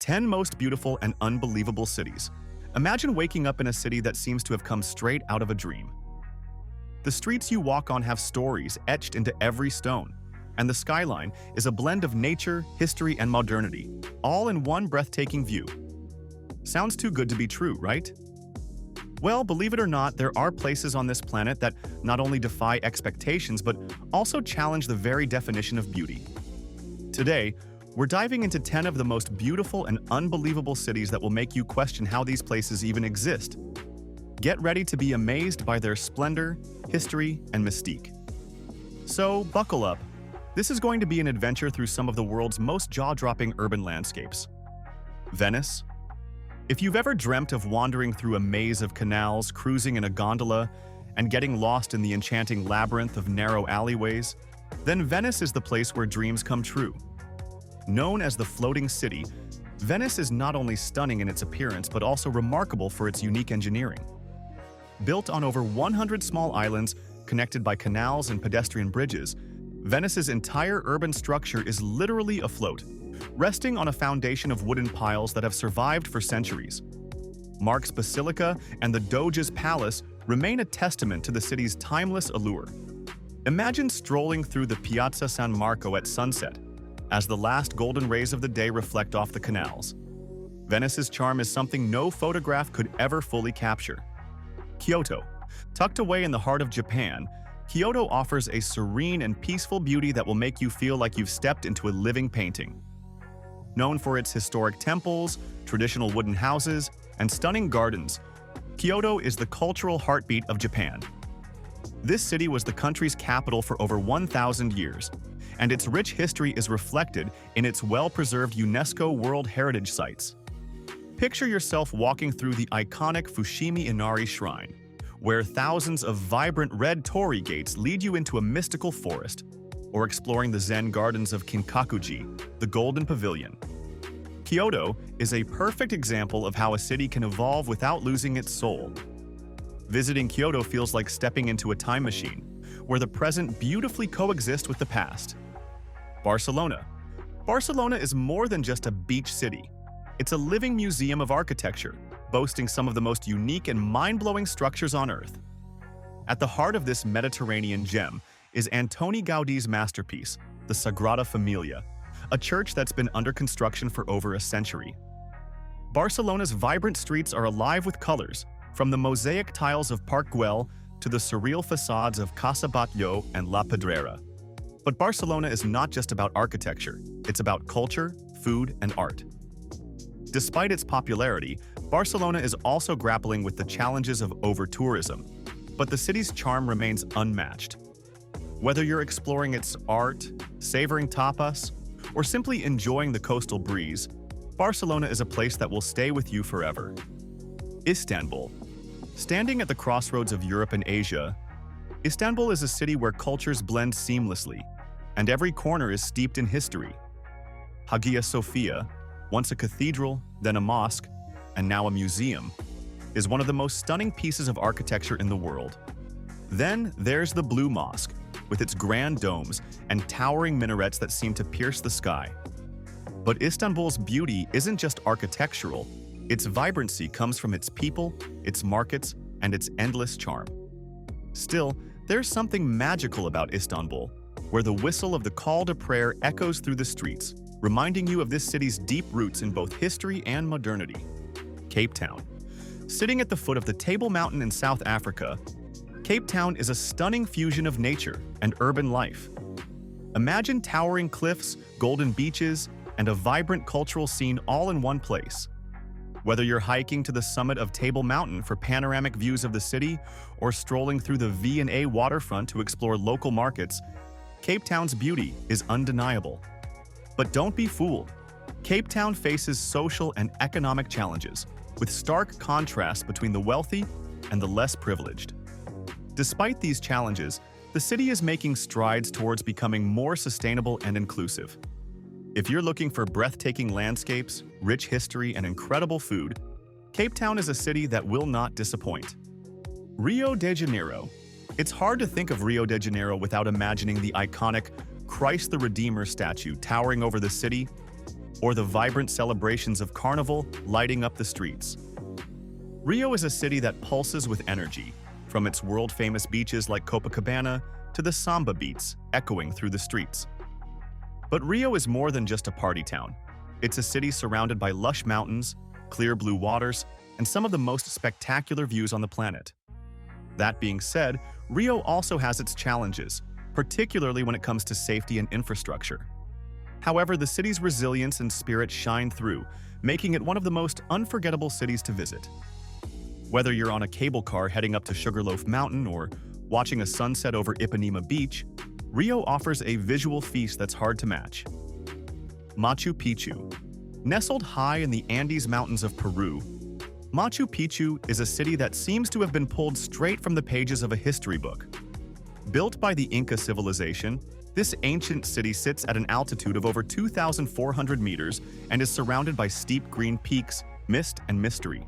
10 most beautiful and unbelievable cities. Imagine waking up in a city that seems to have come straight out of a dream. The streets you walk on have stories etched into every stone, and the skyline is a blend of nature, history, and modernity, all in one breathtaking view. Sounds too good to be true, right? Well, believe it or not, there are places on this planet that not only defy expectations but also challenge the very definition of beauty. Today, we're diving into 10 of the most beautiful and unbelievable cities that will make you question how these places even exist. Get ready to be amazed by their splendor, history, and mystique. So, buckle up. This is going to be an adventure through some of the world's most jaw-dropping urban landscapes. Venice. If you've ever dreamt of wandering through a maze of canals, cruising in a gondola, and getting lost in the enchanting labyrinth of narrow alleyways, then Venice is the place where dreams come true. Known as the floating city, Venice is not only stunning in its appearance but also remarkable for its unique engineering. Built on over 100 small islands connected by canals and pedestrian bridges, Venice's entire urban structure is literally afloat, resting on a foundation of wooden piles that have survived for centuries. Mark's Basilica and the Doge's Palace remain a testament to the city's timeless allure. Imagine strolling through the Piazza San Marco at sunset, as the last golden rays of the day reflect off the canals. Venice's charm is something no photograph could ever fully capture. Kyoto. Tucked away in the heart of Japan, Kyoto offers a serene and peaceful beauty that will make you feel like you've stepped into a living painting. Known for its historic temples, traditional wooden houses, and stunning gardens, Kyoto is the cultural heartbeat of Japan. This city was the country's capital for over 1,000 years, and its rich history is reflected in its well-preserved UNESCO World Heritage Sites. Picture yourself walking through the iconic Fushimi Inari Shrine, where thousands of vibrant red torii gates lead you into a mystical forest, or exploring the Zen gardens of Kinkakuji, the Golden Pavilion. Kyoto is a perfect example of how a city can evolve without losing its soul. Visiting Kyoto feels like stepping into a time machine, where the present beautifully coexists with the past. Barcelona. Barcelona is more than just a beach city. It's a living museum of architecture, boasting some of the most unique and mind-blowing structures on Earth. At the heart of this Mediterranean gem is Antoni Gaudi's masterpiece, the Sagrada Familia, a church that's been under construction for over a century. Barcelona's vibrant streets are alive with colors, from the mosaic tiles of Park Güell to the surreal facades of Casa Batlló and La Pedrera. But Barcelona is not just about architecture, it's about culture, food, and art. Despite its popularity, Barcelona is also grappling with the challenges of over-tourism, but the city's charm remains unmatched. Whether you're exploring its art, savoring tapas, or simply enjoying the coastal breeze, Barcelona is a place that will stay with you forever. Istanbul. Standing at the crossroads of Europe and Asia, Istanbul is a city where cultures blend seamlessly, and every corner is steeped in history. Hagia Sophia, once a cathedral, then a mosque, and now a museum, is one of the most stunning pieces of architecture in the world. Then there's the Blue Mosque, with its grand domes and towering minarets that seem to pierce the sky. But Istanbul's beauty isn't just architectural, its vibrancy comes from its people, its markets, and its endless charm. Still, there's something magical about Istanbul, where the whistle of the call to prayer echoes through the streets, reminding you of this city's deep roots in both history and modernity. Cape Town. Sitting at the foot of the Table Mountain in South Africa, Cape Town is a stunning fusion of nature and urban life. Imagine towering cliffs, golden beaches, and a vibrant cultural scene all in one place. Whether you're hiking to the summit of Table Mountain for panoramic views of the city or strolling through the V&A waterfront to explore local markets, Cape Town's beauty is undeniable. But don't be fooled. Cape Town faces social and economic challenges, with stark contrasts between the wealthy and the less privileged. Despite these challenges, the city is making strides towards becoming more sustainable and inclusive. If you're looking for breathtaking landscapes, rich history, and incredible food, Cape Town is a city that will not disappoint. Rio de Janeiro. It's hard to think of Rio de Janeiro without imagining the iconic Christ the Redeemer statue towering over the city. or the vibrant celebrations of Carnival lighting up the streets. Rio is a city that pulses with energy, from its world-famous beaches like Copacabana to the samba beats echoing through the streets. But Rio is more than just a party town. It's a city surrounded by lush mountains, clear blue waters, and some of the most spectacular views on the planet. That being said, Rio also has its challenges, particularly when it comes to safety and infrastructure. However, the city's resilience and spirit shine through, making it one of the most unforgettable cities to visit. Whether you're on a cable car heading up to Sugarloaf Mountain or watching a sunset over Ipanema Beach, Rio offers a visual feast that's hard to match. Machu Picchu. Nestled high in the Andes Mountains of Peru, Machu Picchu is a city that seems to have been pulled straight from the pages of a history book. Built by the Inca civilization, this ancient city sits at an altitude of over 2,400 meters and is surrounded by steep green peaks, mist, and mystery.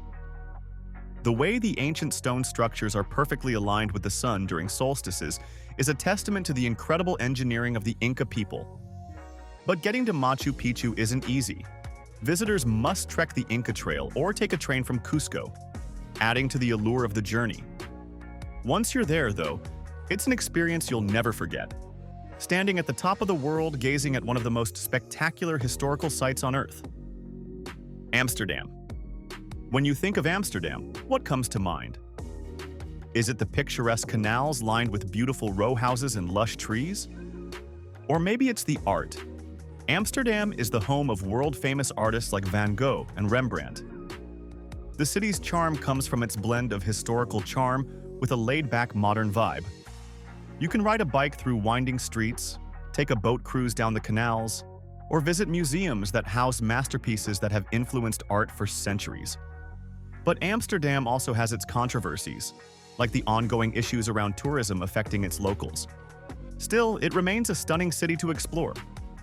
The way the ancient stone structures are perfectly aligned with the sun during solstices is a testament to the incredible engineering of the Inca people. But getting to Machu Picchu isn't easy. Visitors must trek the Inca Trail or take a train from Cusco, adding to the allure of the journey. Once you're there, though, it's an experience you'll never forget. Standing at the top of the world, gazing at one of the most spectacular historical sites on Earth. Amsterdam. When you think of Amsterdam, what comes to mind? Is it the picturesque canals lined with beautiful row houses and lush trees? Or maybe it's the art. Amsterdam is the home of world-famous artists like Van Gogh and Rembrandt. The city's charm comes from its blend of historical charm with a laid-back modern vibe. You can ride a bike through winding streets, take a boat cruise down the canals, or visit museums that house masterpieces that have influenced art for centuries. But Amsterdam also has its controversies, like the ongoing issues around tourism affecting its locals. Still, it remains a stunning city to explore,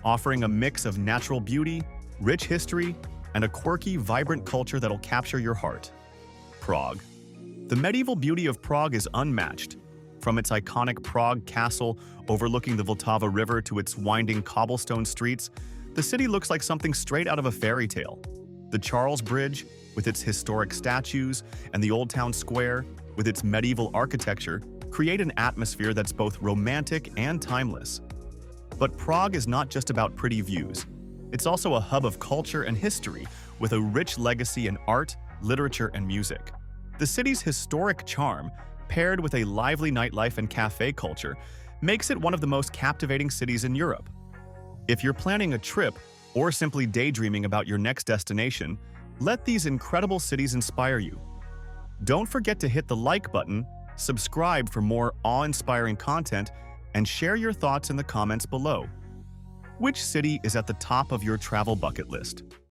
offering a mix of natural beauty, rich history, and a quirky, vibrant culture that'll capture your heart. Prague. The medieval beauty of Prague is unmatched. From its iconic Prague castle overlooking the Vltava River to its winding cobblestone streets, the city looks like something straight out of a fairy tale. The Charles Bridge, with its historic statues, and the Old Town Square, with its medieval architecture, create an atmosphere that's both romantic and timeless. But Prague is not just about pretty views. It's also a hub of culture and history, with a rich legacy in art, literature, and music. The city's historic charm, paired with a lively nightlife and cafe culture, makes it one of the most captivating cities in Europe. If you're planning a trip or simply daydreaming about your next destination, let these incredible cities inspire you. Don't forget to hit the like button, subscribe for more awe-inspiring content, and share your thoughts in the comments below. Which city is at the top of your travel bucket list?